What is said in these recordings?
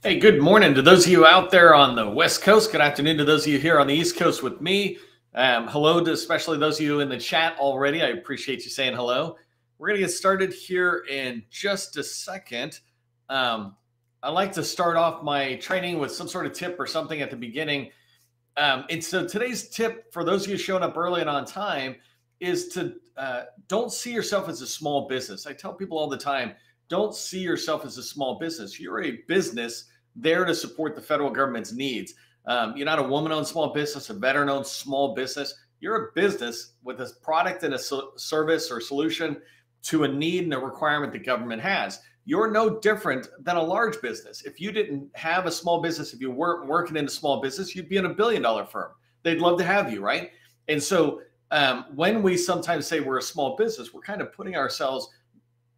Hey, good morning to those of you out there on the West Coast. Good afternoon to those of you here on the East Coast with me. Hello to especially those of you in the chat already. I appreciate you saying hello. We're going to get started here in just a second. I like to start off my training with some sort of tip or something at the beginning. And so today's tip for those of you showing up early and on time is to don't see yourself as a small business. I tell people all the time, don't see yourself as a small business. You're a business there to support the federal government's needs. You're not a woman-owned small business, a veteran-owned small business. You're a business with a product and a service or solution to a need and a requirement the government has. You're no different than a large business. If you didn't have a small business, if you weren't working in a small business, you'd be in a billion-dollar firm. They'd love to have you, right? And so when we sometimes say we're a small business, we're kind of putting ourselves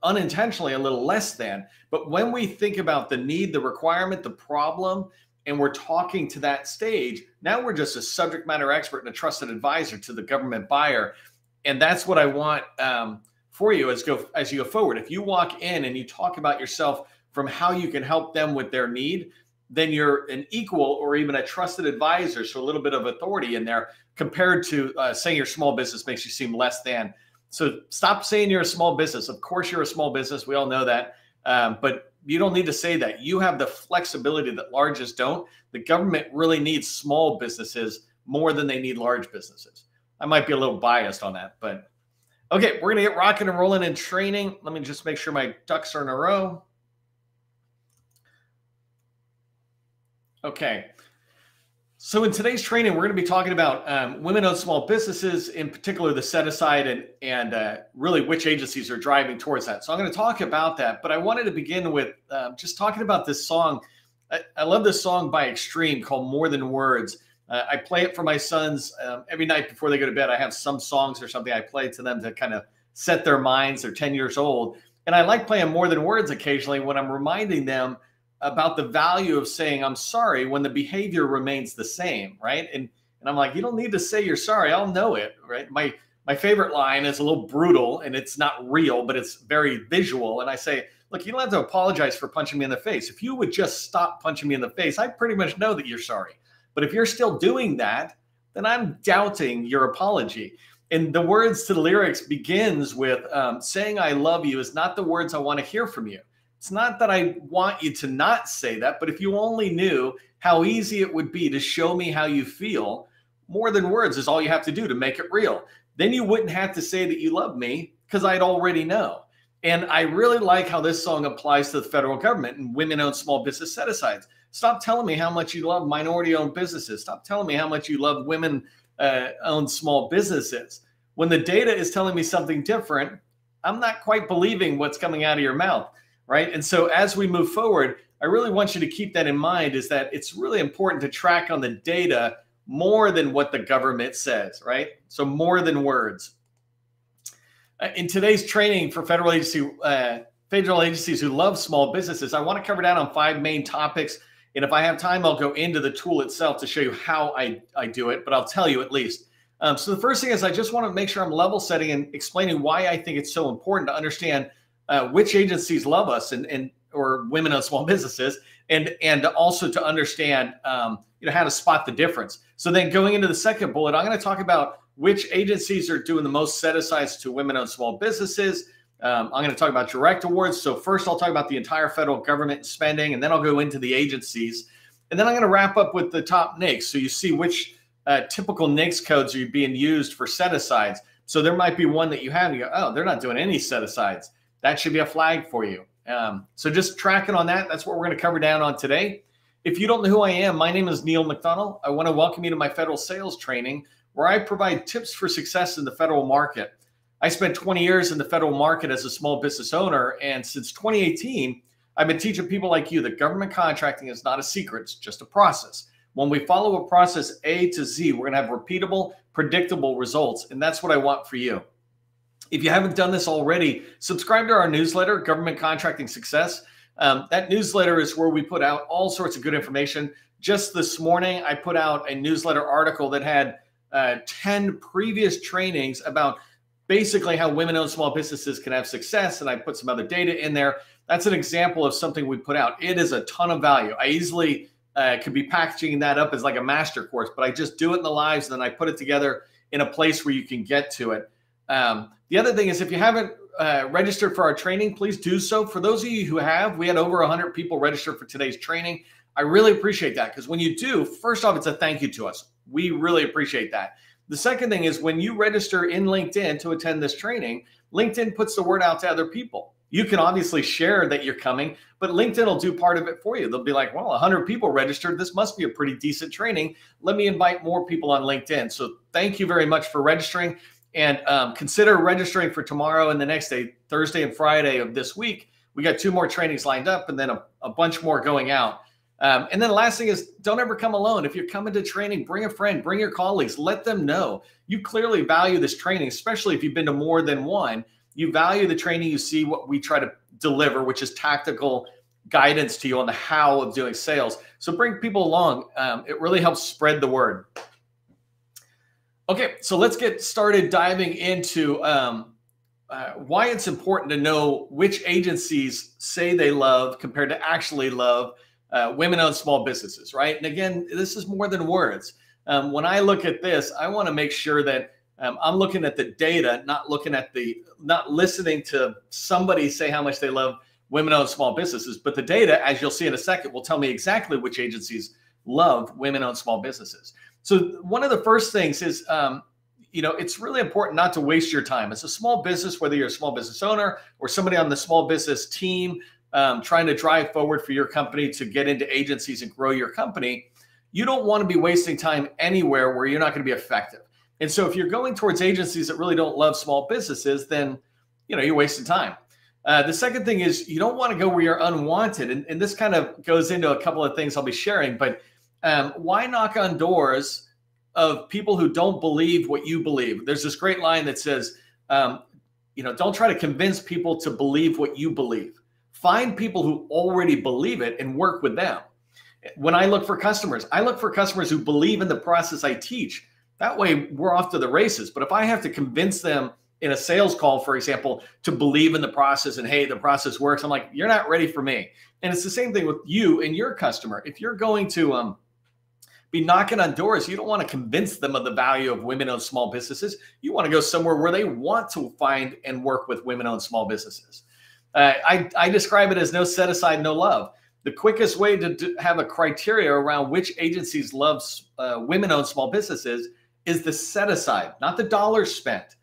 unintentionally a little less than. But when we think about the need, the requirement, the problem, and we're talking to that stage, now we're just a subject matter expert and a trusted advisor to the government buyer. And that's what I want for you as you go forward. If you walk in and you talk about yourself from how you can help them with their need, then you're an equal or even a trusted advisor. So a little bit of authority in there compared to saying your small business makes you seem less than. So stop saying you're a small business. Of course, you're a small business. We all know that. But you don't need to say that. You have the flexibility that larges don't. The government really needs small businesses more than they need large businesses. I might be a little biased on that, but okay, we're going to get rocking and rolling in training. Let me just make sure my ducks are in a row. Okay. So in today's training, we're going to be talking about women-owned small businesses, in particular the set-aside and really which agencies are driving towards that. So I'm going to talk about that, but I wanted to begin with just talking about this song. I love this song by Extreme called More Than Words. I play it for my sons every night before they go to bed. I have some songs or something I play to them to kind of set their minds. They're 10 years old. And I like playing More Than Words occasionally when I'm reminding them about the value of saying I'm sorry when the behavior remains the same, right? And I'm like, you don't need to say you're sorry. I'll know it, right? My favorite line is a little brutal and it's not real, but it's very visual. And I say, look, you don't have to apologize for punching me in the face. If you would just stop punching me in the face, I pretty much know that you're sorry. But if you're still doing that, then I'm doubting your apology. And the words to the lyrics begins with saying I love you is not the words I want to hear from you. It's not that I want you to not say that, but if you only knew how easy it would be to show me how you feel, more than words is all you have to do to make it real. Then you wouldn't have to say that you love me because I'd already know. And I really like how this song applies to the federal government and women-owned small business set-asides. Stop telling me how much you love minority-owned businesses. Stop telling me how much you love women-owned small businesses. When the data is telling me something different, I'm not quite believing what's coming out of your mouth. Right. And so as we move forward, I really want you to keep that in mind, is that it's really important to track on the data more than what the government says. Right. So more than words. In today's training for federal agencies who love small businesses, I want to cover down on 5 main topics. And if I have time, I'll go into the tool itself to show you how I do it. But I'll tell you at least. So the first thing is I just want to make sure I'm level setting and explaining why I think it's so important to understand which agencies love us or women-owned small businesses, and also to understand how to spot the difference. So then going into the second bullet, I'm going to talk about which agencies are doing the most set-asides to women-owned small businesses. I'm going to talk about direct awards. So first I'll talk about the entire federal government spending, and then I'll go into the agencies. And then I'm going to wrap up with the top NAICS. So you see which typical NAICS codes are being used for set-asides. So there might be one that you have, and you go, oh, they're not doing any set-asides. That should be a flag for you. So just tracking on that. That's what we're going to cover down on today. If you don't know who I am, my name is Neil McDonald. I want to welcome you to my federal sales training, where I provide tips for success in the federal market. I spent 20 years in the federal market as a small business owner. And since 2018, I've been teaching people like you that government contracting is not a secret. It's just a process. When we follow a process A to Z, we're going to have repeatable, predictable results. And that's what I want for you. If you haven't done this already, subscribe to our newsletter, Government Contracting Success. That newsletter is where we put out all sorts of good information. Just this morning, I put out a newsletter article that had 10 previous trainings about basically how women-owned small businesses can have success. And I put some other data in there. That's an example of something we put out. It is a ton of value. I easily could be packaging that up as like a master course, but I just do it in the lives and then I put it together in a place where you can get to it. The other thing is if you haven't registered for our training, please do so. For those of you who have, we had over 100 people register for today's training. I really appreciate that because when you do, first off, it's a thank you to us. We really appreciate that. The second thing is when you register in LinkedIn to attend this training, LinkedIn puts the word out to other people. You can obviously share that you're coming, but LinkedIn will do part of it for you. They'll be like, well, 100 people registered. This must be a pretty decent training. Let me invite more people on LinkedIn. So thank you very much for registering. And consider registering for tomorrow and the next day, Thursday and Friday of this week. We got 2 more trainings lined up and then a bunch more going out. And then the last thing is don't ever come alone. If you're coming to training, bring a friend, bring your colleagues, let them know. You clearly value this training, especially if you've been to more than one. You value the training, you see what we try to deliver, which is tactical guidance to you on the how of doing sales. So bring people along. It really helps spread the word. Okay, so let's get started diving into why it's important to know which agencies say they love compared to actually love women-owned small businesses, right? And again, this is more than words. When I look at this, I want to make sure that I'm looking at the data, not listening to somebody say how much they love women-owned small businesses. But the data, as you'll see in a second, will tell me exactly which agencies love women-owned small businesses. So one of the first things is, it's really important not to waste your time. As a small business, whether you're a small business owner or somebody on the small business team trying to drive forward for your company to get into agencies and grow your company, you don't want to be wasting time anywhere where you're not going to be effective. And so if you're going towards agencies that really don't love small businesses, then, you're wasting time. The second thing is you don't want to go where you're unwanted. And this kind of goes into a couple of things I'll be sharing, but why knock on doors of people who don't believe what you believe? There's this great line that says, don't try to convince people to believe what you believe. Find people who already believe it and work with them. When I look for customers, I look for customers who believe in the process I teach. That way we're off to the races. But if I have to convince them in a sales call, for example, to believe in the process and, hey, the process works, I'm like, you're not ready for me. And it's the same thing with you and your customer. If you're going to be knocking on doors, you don't want to convince them of the value of women-owned small businesses. You want to go somewhere where they want to find and work with women-owned small businesses. I describe it as no set aside, no love. The quickest way to have a criteria around which agencies love women-owned small businesses is the set aside, not the dollars spent.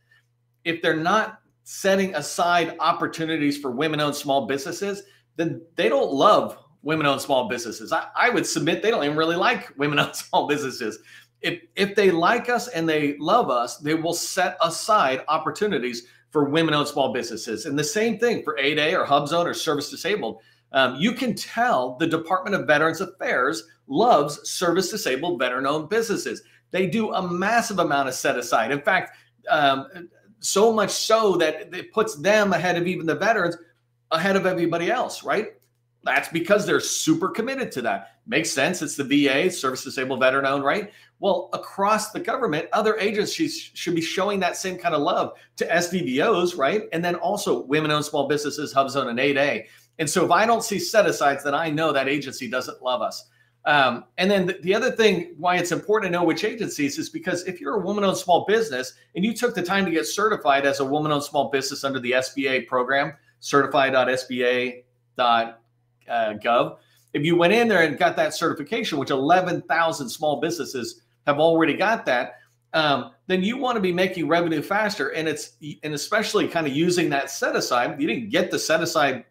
If they're not setting aside opportunities for women-owned small businesses, then they don't love women-owned small businesses. I would submit they don't even really like women-owned small businesses. If they like us and they love us, they will set aside opportunities for women-owned small businesses. And the same thing for 8A or HUBZone or service disabled. You can tell the Department of Veterans Affairs loves service disabled veteran-owned businesses. They do a massive amount of set aside. In fact, so much so that it puts them ahead of even the veterans, ahead of everybody else, right? That's because they're super committed to that. Makes sense. It's the VA, service disabled veteran owned, right? Well, across the government, other agencies should be showing that same kind of love to SDVOs, right? And then also women-owned small businesses, HUBZone and 8A. And so if I don't see set-asides, then I know that agency doesn't love us. And then the other thing why it's important to know which agencies is because if you're a woman-owned small business and you took the time to get certified as a woman-owned small business under the SBA program, certified.sba.gov, if you went in there and got that certification, which 11,000 small businesses have already got that, then you want to be making revenue faster. And especially kind of using that set aside. You didn't get the set aside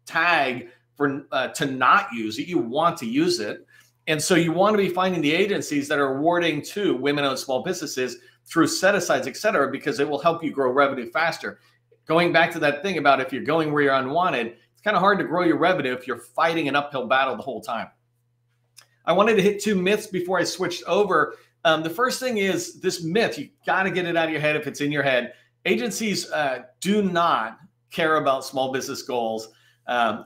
tag to not use it. You want to use it. And so you want to be finding the agencies that are awarding to women-owned small businesses through set-asides, et cetera, because it will help you grow revenue faster. Going back to that thing about if you're going where you're unwanted, it's kind of hard to grow your revenue if you're fighting an uphill battle the whole time. I wanted to hit 2 myths before I switched over. The first thing is this myth. You got to get it out of your head if it's in your head. Agencies do not care about small business goals.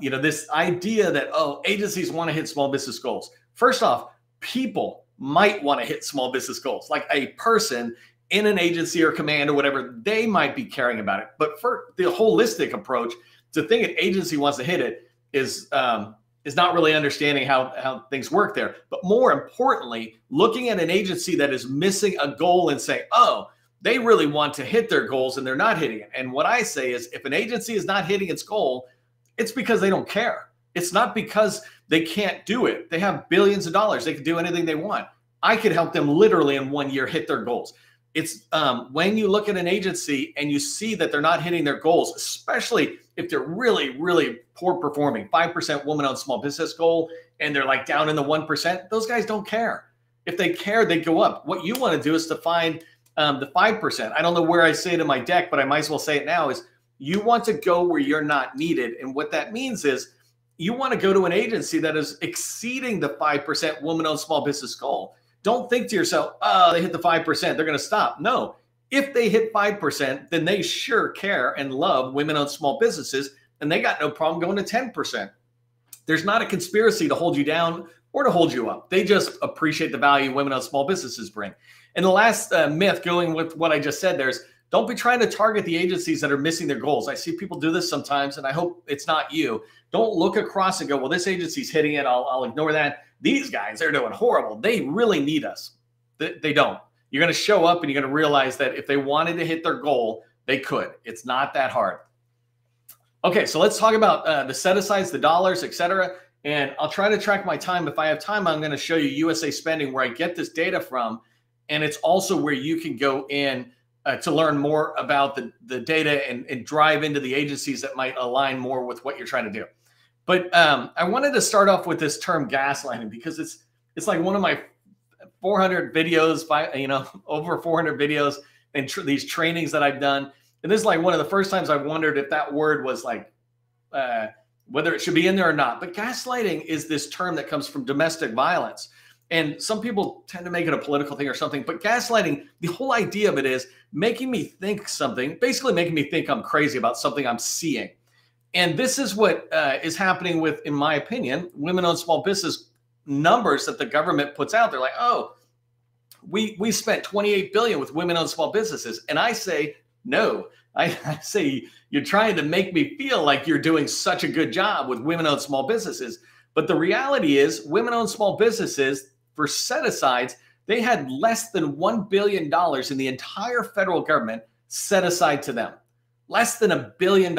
This idea that, agencies want to hit small business goals. First off, people might want to hit small business goals. Like a person in an agency or command or whatever, they might be caring about it. But for the holistic approach, to think an agency wants to hit it is not really understanding how things work there. But more importantly, looking at an agency that is missing a goal and saying, oh, they really want to hit their goals and they're not hitting it. And what I say is, if an agency is not hitting its goal, it's because they don't care. It's not because they can't do it. They have billions of dollars. They can do anything they want. I could help them literally in 1 year hit their goals. It's when you look at an agency and you see that they're not hitting their goals, especially if they're really, really poor performing, 5% woman-owned small business goal, and they're like down in the 1%, those guys don't care. If they care, they go up. What you want to do is to find the 5%. I don't know where I say it in my deck, but I might as well say it now, is you want to go where you're not needed. And what that means is you want to go to an agency that is exceeding the 5% woman-owned small business goal. Don't think to yourself, oh, they hit the 5%, they're going to stop. No, if they hit 5%, then they sure care and love women-owned small businesses, and they got no problem going to 10%. There's not a conspiracy to hold you down or to hold you up. They just appreciate the value women-owned small businesses bring. And the last myth, going with what I just said there, is don't be trying to target the agencies that are missing their goals. I see people do this sometimes, and I hope it's not you. Don't look across and go, well, this agency's hitting it. I'll ignore that. These guys, they're doing horrible. They really need us. They don't. You're going to show up and you're going to realize that if they wanted to hit their goal, they could. It's not that hard. Okay, so let's talk about the set-asides, the dollars, etc. And I'll try to track my time. If I have time, I'm going to show you USASpending, where I get this data from. And it's also where you can go in to learn more about the data and drive into the agencies that might align more with what you're trying to do. But I wanted to start off with this term gaslighting, because it's like one of my 400 videos, over 400 videos and these trainings that I've done. And this is like one of the first times I've wondered if that word was like, whether it should be in there or not. But gaslighting is this term that comes from domestic violence. And some people tend to make it a political thing or something. But gaslighting, the whole idea of it is making me think something, basically making me think I'm crazy about something I'm seeing. And this is what is happening with, in my opinion, women-owned small business numbers that the government puts out. They're like, oh, we spent $28 billion with women-owned small businesses. And I say, no. I say, you're trying to make me feel like you're doing such a good job with women-owned small businesses. But the reality is, women-owned small businesses, for set-asides, they had less than $1 billion in the entire federal government set aside to them. Less than $1 billion.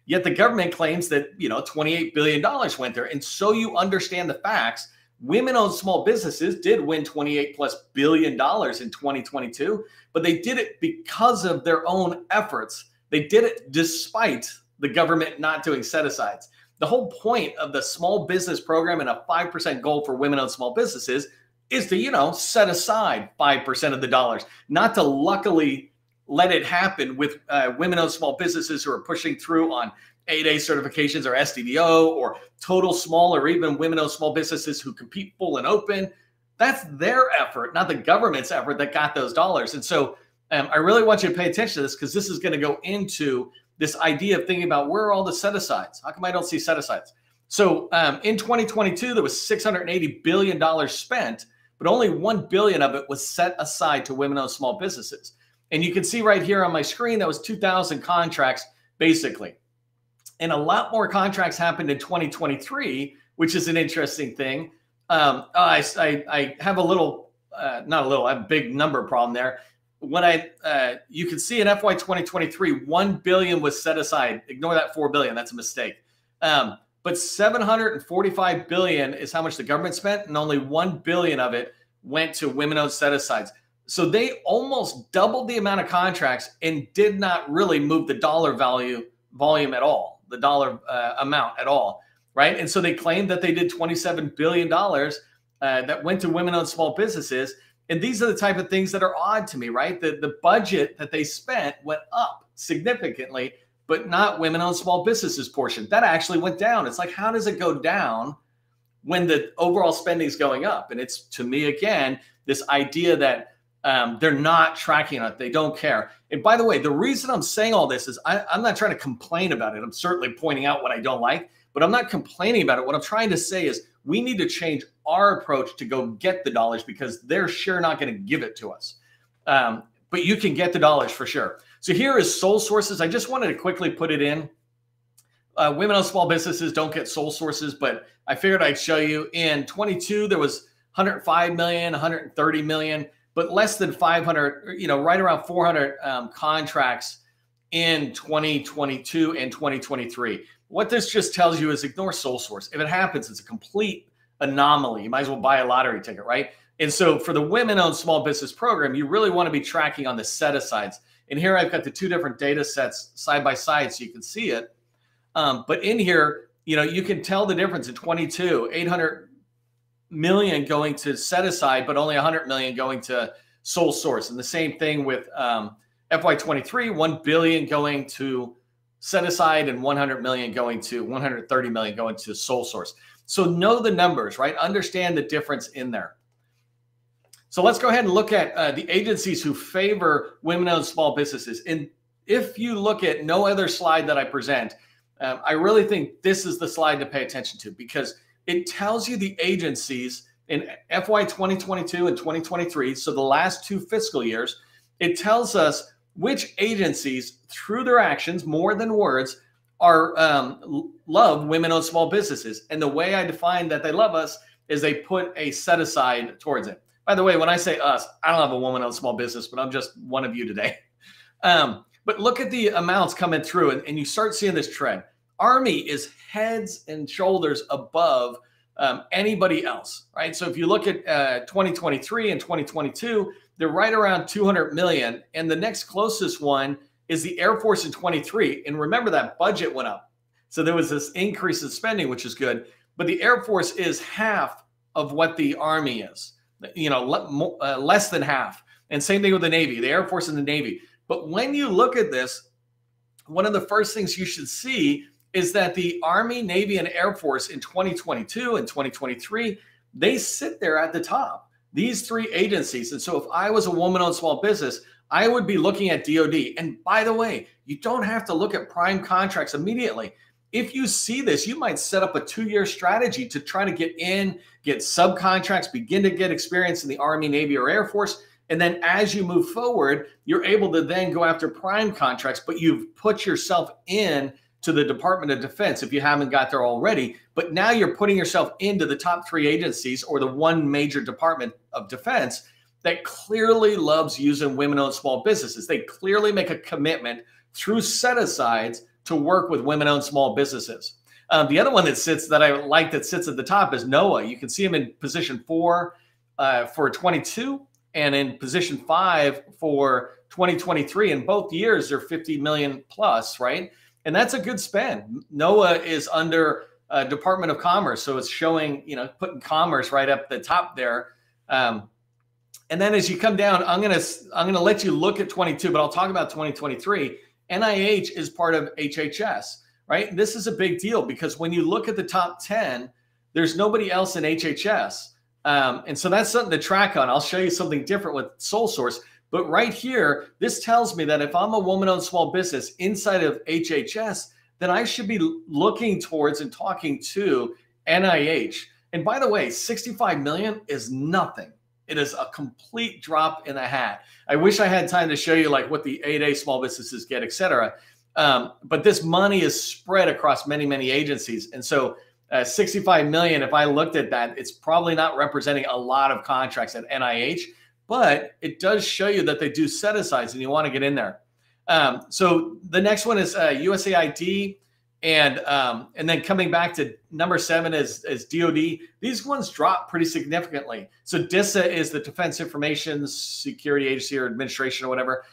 Yet the government claims that, $28 billion went there. And so you understand the facts. Women-owned small businesses did win $28+ billion in 2022, but they did it because of their own efforts. They did it despite the government not doing set-asides. The whole point of the small business program and a 5% goal for women-owned small businesses is to, set aside 5% of the dollars, not to luckily let it happen with women-owned small businesses who are pushing through on 8A certifications or SDVO, or total small, or even women-owned small businesses who compete full and open. That's their effort, not the government's effort, that got those dollars. And so I really want you to pay attention to this, because this is going to go into this idea of thinking about, where are all the set-asides? How come I don't see set-asides? So in 2022, there was $680 billion spent, but only $1 billion of it was set aside to women-owned small businesses. And you can see right here on my screen, that was 2,000 contracts, basically. And a lot more contracts happened in 2023, which is an interesting thing. I have a little, I have a big number problem there. When you can see in FY 2023, $1 billion was set aside. Ignore that $4 billion, that's a mistake. But $745 billion is how much the government spent, and only $1 billion of it went to women-owned set-asides. So they almost doubled the amount of contracts and did not really move the dollar volume at all, the dollar amount at all, right? And so they claimed that they did $27 billion that went to women-owned small businesses. And these are the type of things that are odd to me, right? The budget that they spent went up significantly, but not women-owned small businesses portion. That actually went down. It's like, how does it go down when the overall spending is going up? And it's, to me, again, this idea that they're not tracking it. They don't care. And by the way, the reason I'm saying all this is I'm not trying to complain about it. I'm certainly pointing out what I don't like, but I'm not complaining about it. What I'm trying to say is we need to change our approach to go get the dollars, because they're sure not going to give it to us. but you can get the dollars for sure. So here is sole sources. I just wanted to quickly put it in. Women-owned small businesses don't get sole sources, but I figured I'd show you. In 22, there was 105 million, 130 million, but less than 500, right around 400 contracts in 2022 and 2023. What this just tells you is ignore sole source. If it happens, it's a complete anomaly. You might as well buy a lottery ticket, right? And so for the women-owned small business program, you really want to be tracking on the set-asides. And here I've got the two different data sets side by side so you can see it. But in here, you can tell the difference in 22, 800 million going to set aside, but only 100 million going to sole source. And the same thing with FY23, 1 billion going to set aside and 130 million going to sole source. So know the numbers, right? Understand the difference in there. So let's go ahead and look at the agencies who favor women-owned small businesses. And if you look at no other slide that I present, I really think this is the slide to pay attention to, because it tells you the agencies in FY 2022 and 2023, so the last two fiscal years, it tells us which agencies, through their actions, more than words, are love women-owned small businesses. And the way I define that they love us is they put a set aside towards it. By the way, when I say us, I don't have a woman-owned small business, but I'm just one of you today. But look at the amounts coming through, and you start seeing this trend. Army is heads and shoulders above anybody else, right? So if you look at 2023 and 2022, they're right around 200 million. And the next closest one is the Air Force in 23. And remember, that budget went up. So there was this increase in spending, which is good. But the Air Force is half of what the Army is, less than half. And same thing with the Navy, the Air Force and the Navy. But when you look at this, one of the first things you should see is that the Army, Navy, and Air Force in 2022 and 2023, they sit there at the top, these three agencies. And so if I was a woman-owned small business, I would be looking at DoD. And by the way, you don't have to look at prime contracts immediately. If you see this, you might set up a 2-year strategy to try to get in, get subcontracts, begin to get experience in the Army, Navy, or Air Force. And then as you move forward, you're able to then go after prime contracts, but you've put yourself in to the Department of Defense if you haven't got there already. But now you're putting yourself into the top three agencies or the one major Department of Defense that clearly loves using women-owned small businesses. They clearly make a commitment through set-asides to work with women-owned small businesses. The other one that sits at the top is NOAA. You can see them in position 4 for 22 and in position 5 for 2023. In both years, they're 50 million plus, right? And that's a good spend. NOAA is under Department of Commerce, so it's showing, putting commerce right up the top there. And then as you come down, I'm gonna let you look at 22, but I'll talk about 2023. NIH is part of HHS, right? This is a big deal because when you look at the top 10, there's nobody else in HHS. And so that's something to track on. I'll show you something different with sole source. But right here, this tells me that if I'm a woman-owned small business inside of HHS, then I should be looking towards and talking to NIH. And by the way, 65 million is nothing. It is a complete drop in the hat. I wish I had time to show you like what the 8A small businesses get, et cetera. But this money is spread across many, many agencies. And so 65 million, if I looked at that, it's probably not representing a lot of contracts at NIH. But it does show you that they do set-asides and you want to get in there. So the next one is USAID. And then coming back to number 7 is DoD. These ones drop pretty significantly. So DISA is the Defense Information Security Agency or Administration or whatever,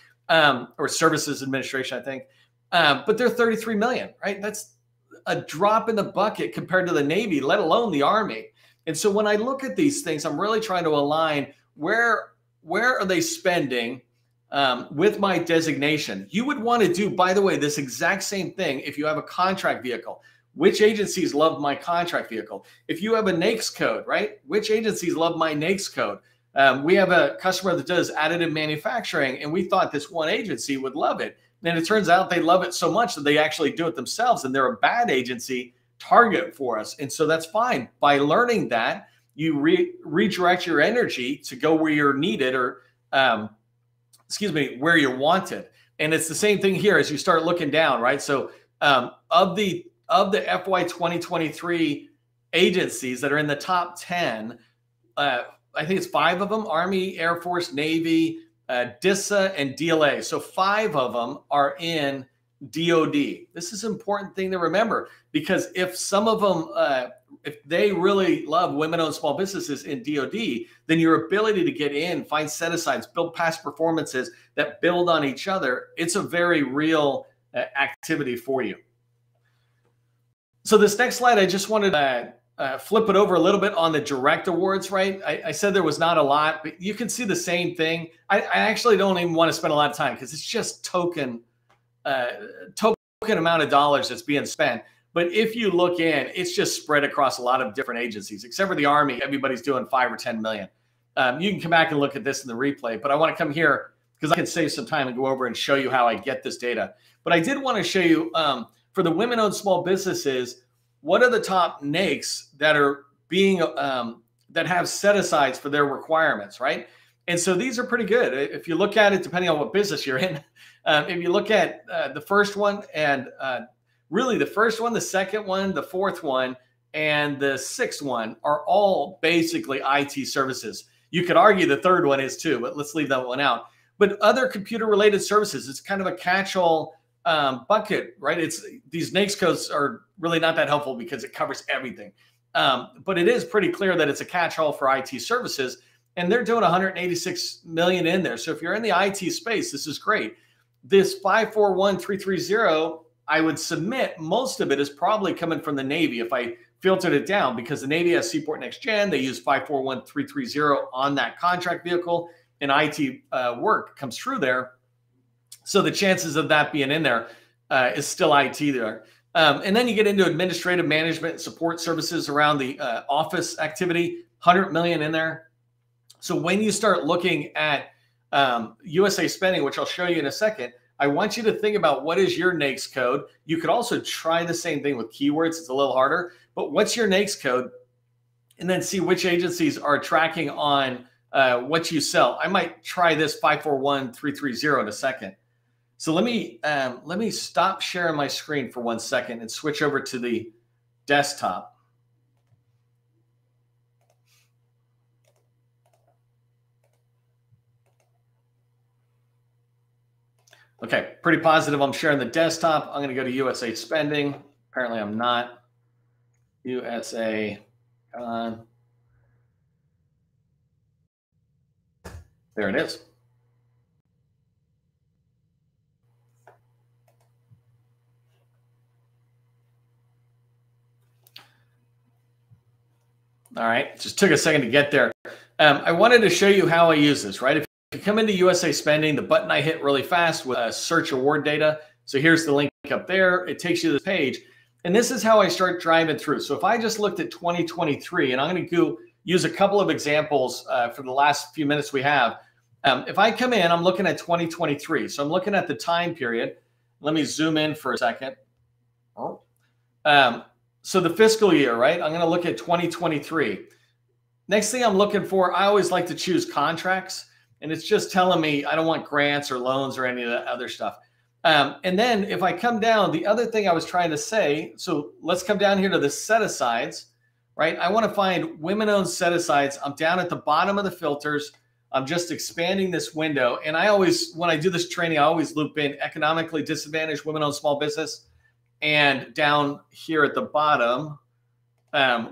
or Services Administration, I think. But they're 33 million, right? That's a drop in the bucket compared to the Navy, let alone the Army. And so when I look at these things, I'm really trying to align where are they spending with my designation. You would want to do, by the way, this exact same thing if you have a contract vehicle. Which agencies love my contract vehicle? If you have a NAICS code, right? Which agencies love my NAICS code? We have a customer that does additive manufacturing, and we thought this one agency would love it. And it turns out they love it so much that they actually do it themselves, and they're a bad agency target for us. And so that's fine. By learning that, you redirect your energy to go where you're needed, or excuse me, where you're wanted. And it's the same thing here as you start looking down, right? So of the FY 2023 agencies that are in the top 10, I think it's 5 of them: Army, Air Force, Navy, DISA, and DLA. So 5 of them are in DoD. This is an important thing to remember, because if some of them, if they really love women-owned small businesses in DoD, then your ability to get in, find set-asides, build past performances that build on each other, it's a very real activity for you. So this next slide, I just wanted to flip it over a little bit on the direct awards, right? I said there was not a lot, but you can see the same thing. I actually don't even want to spend a lot of time because it's just token amount of dollars that's being spent. But if you look in, it's just spread across a lot of different agencies, except for the Army. Everybody's doing 5 or 10 million. You can come back and look at this in the replay, but I want to come here because I can save some time and go over and show you how I get this data. But I did want to show you for the women-owned small businesses, what are the top NAICS that are being that have set-asides for their requirements, right? And so these are pretty good. If you look at it, depending on what business you're in, if you look at the first one and really the first one, the second one, the fourth one, and the sixth one are all basically IT services. You could argue the third one is too, but let's leave that one out. But other computer-related services, it's kind of a catch-all bucket, right? It's these NAICS codes are really not that helpful because it covers everything. But it is pretty clear that it's a catch-all for IT services, and they're doing 186 million in there. So if you're in the IT space, this is great. This 541330, I would submit most of it is probably coming from the Navy if I filtered it down, because the Navy has Seaport Next Gen. They use 541330 on that contract vehicle, and IT work comes through there. So the chances of that being in there is still IT there. And then you get into administrative management and support services around the office activity, 100 million in there. So when you start looking at USASpending, which I'll show you in a second, I want you to think about what is your NAICS code. You could also try the same thing with keywords. It's a little harder, but what's your NAICS code? And then see which agencies are tracking on what you sell. I might try this 541330 in a second. So let me stop sharing my screen for 1 second and switch over to the desktop. Okay, pretty positive I'm sharing the desktop. I'm going to go to USASpending. Apparently I'm not. USA. There it is. All right, just took a second to get there. I wanted to show you how I use this, right? If you come into USASpending, the button I hit really fast with search award data. So here's the link up there. It takes you to this page. And this is how I start driving through. So if I just looked at 2023, and I'm going to go use a couple of examples for the last few minutes we have. If I come in, I'm looking at 2023. So I'm looking at the time period. Let me zoom in for a second. So the fiscal year, right? I'm going to look at 2023. Next thing I'm looking for, I always like to choose contracts. And it's just telling me I don't want grants or loans or any of that other stuff. And then if I come down, the other thing I was trying to say, so let's come down here to the set-asides, right? I want to find women-owned set-asides. I'm down at the bottom of the filters. I'm just expanding this window. And I always, when I do this training, I always loop in economically disadvantaged women-owned small business. And down here at the bottom,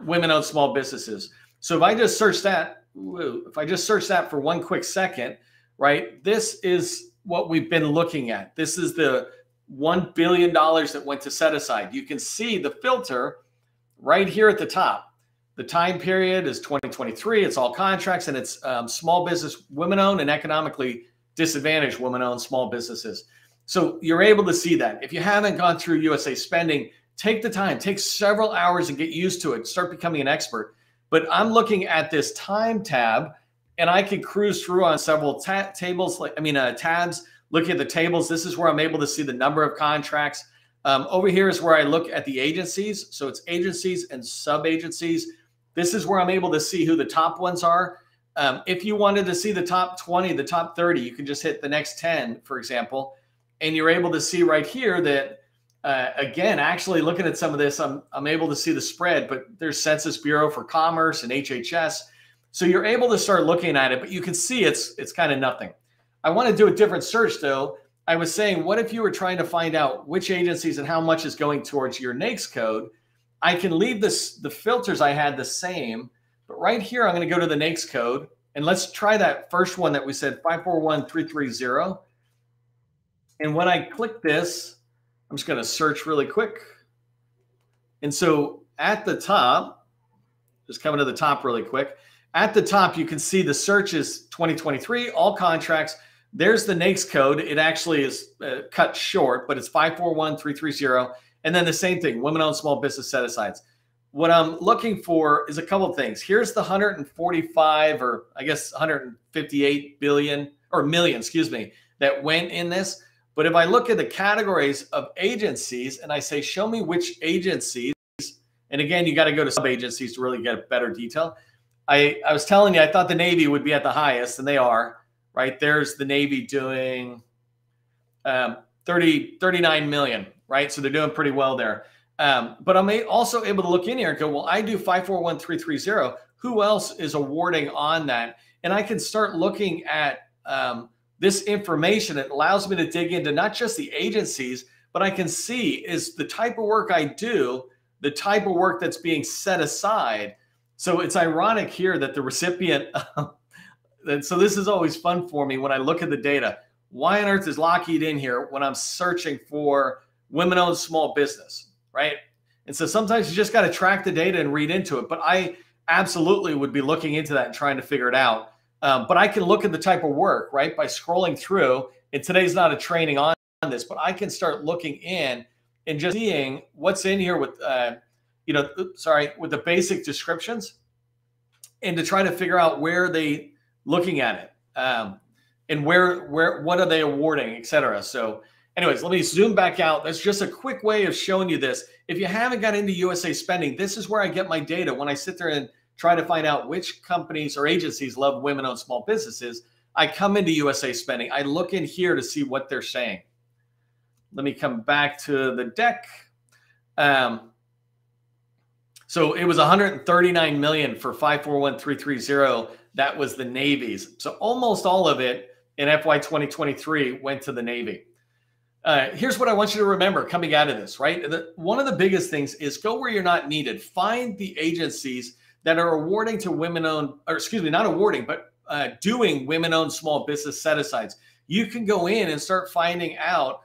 women-owned small businesses. So if I just search that, for 1 quick second, right, this is what we've been looking at. This is the $1 billion that went to set aside. You can see the filter right here at the top. The time period is 2023. It's all contracts, and it's small business, women-owned and economically disadvantaged women-owned small businesses. So you're able to see that. If you haven't gone through USASpending, take the time, take several hours and get used to it. Start becoming an expert. But I'm looking at this time tab, and I can cruise through on several tabs, looking at the tables. This is where I'm able to see the number of contracts. Over here is where I look at the agencies. So it's agencies and sub-agencies. This is where I'm able to see who the top ones are. If you wanted to see the top 20, the top 30, you can just hit the next 10, for example, and you're able to see right here that, again, actually looking at some of this, I'm able to see the spread, but there's Census Bureau for Commerce and HHS. So you're able to start looking at it, but you can see it's kind of nothing. I want to do a different search though. I was saying, what if you were trying to find out which agencies and how much is going towards your NAICS code? I can leave the filters I had the same, but right here, I'm going to go to the NAICS code, and let's try that first one that we said 541330. And when I click this, I'm just going to search really quick. And so at the top, just coming to the top really quick, at the top, you can see the search is 2023, all contracts. There's the NAICS code. It actually is cut short, but it's 541330. And then the same thing, women-owned small business set-asides. What I'm looking for is a couple of things. Here's the 145, or I guess 158 billion or million, excuse me, that went in this. But if I look at the categories of agencies and I say, show me which agencies, and again, you got to go to sub-agencies to really get better detail. I was telling you, I thought the Navy would be at the highest, and they are, right? There's the Navy doing 39 million, right? So they're doing pretty well there. But I'm also able to look in here and go, well, I do 541330. Who else is awarding on that? And I can start looking at this information. It allows me to dig into not just the agencies, but I can see is the type of work I do, the type of work that's being set aside. So it's ironic here that the recipient, and so this is always fun for me when I look at the data. Why on earth is Lockheed in here when I'm searching for women-owned small business, right? And so sometimes you just got to track the data and read into it. But I absolutely would be looking into that and trying to figure it out. But I can look at the type of work, right, by scrolling through. And today's not a training on this, but I can start looking in and just seeing what's in here with, with the basic descriptions, and to try to figure out where they looking at it, and what are they awarding, et cetera. So anyways, let me zoom back out. That's just a quick way of showing you this. If you haven't got into USASpending, this is where I get my data. When I sit there and try to find out which companies or agencies love women-owned small businesses, I come into USASpending. I look in here to see what they're saying. Let me come back to the deck. So it was 139 million for 541330. That was the Navy's. So almost all of it in FY 2023 went to the Navy. Here's what I want you to remember coming out of this, right? One of the biggest things is go where you're not needed. Find the agencies that are awarding to women-owned, or excuse me, not awarding, but doing women-owned small business set-asides. You can go in and start finding out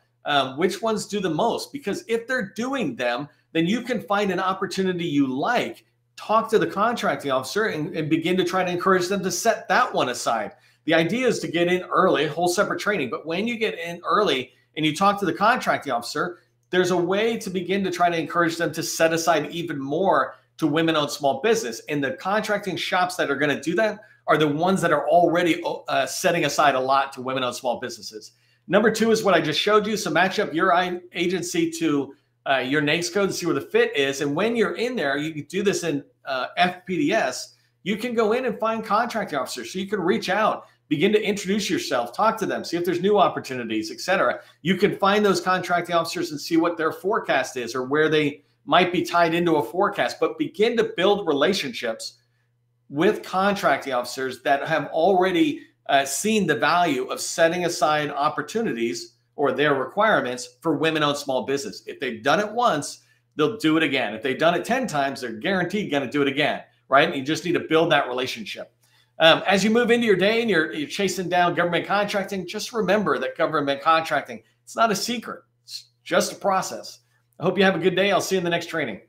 which ones do the most, because if they're doing them, then you can find an opportunity you like, talk to the contracting officer and begin to try to encourage them to set that one aside. The idea is to get in early, whole separate training. But when you get in early and you talk to the contracting officer, there's a way to begin to try to encourage them to set aside even more to women-owned small business. And the contracting shops that are going to do that are the ones that are already setting aside a lot to women-owned small businesses. Number two is what I just showed you. So match up your agency to your NAICS code to see where the fit is. And when you're in there, you can do this in FPDS. You can go in and find contracting officers. So you can reach out, begin to introduce yourself, talk to them, see if there's new opportunities, et cetera. You can find those contracting officers and see what their forecast is or where they might be tied into a forecast, but begin to build relationships with contracting officers that have already seen the value of setting aside opportunities or their requirements for women-owned small business. If they've done it once, they'll do it again. If they've done it 10 times, they're guaranteed going to do it again, right? And you just need to build that relationship. As you move into your day and you're chasing down government contracting, just remember that government contracting, it's not a secret. It's just a process. I hope you have a good day. I'll see you in the next training.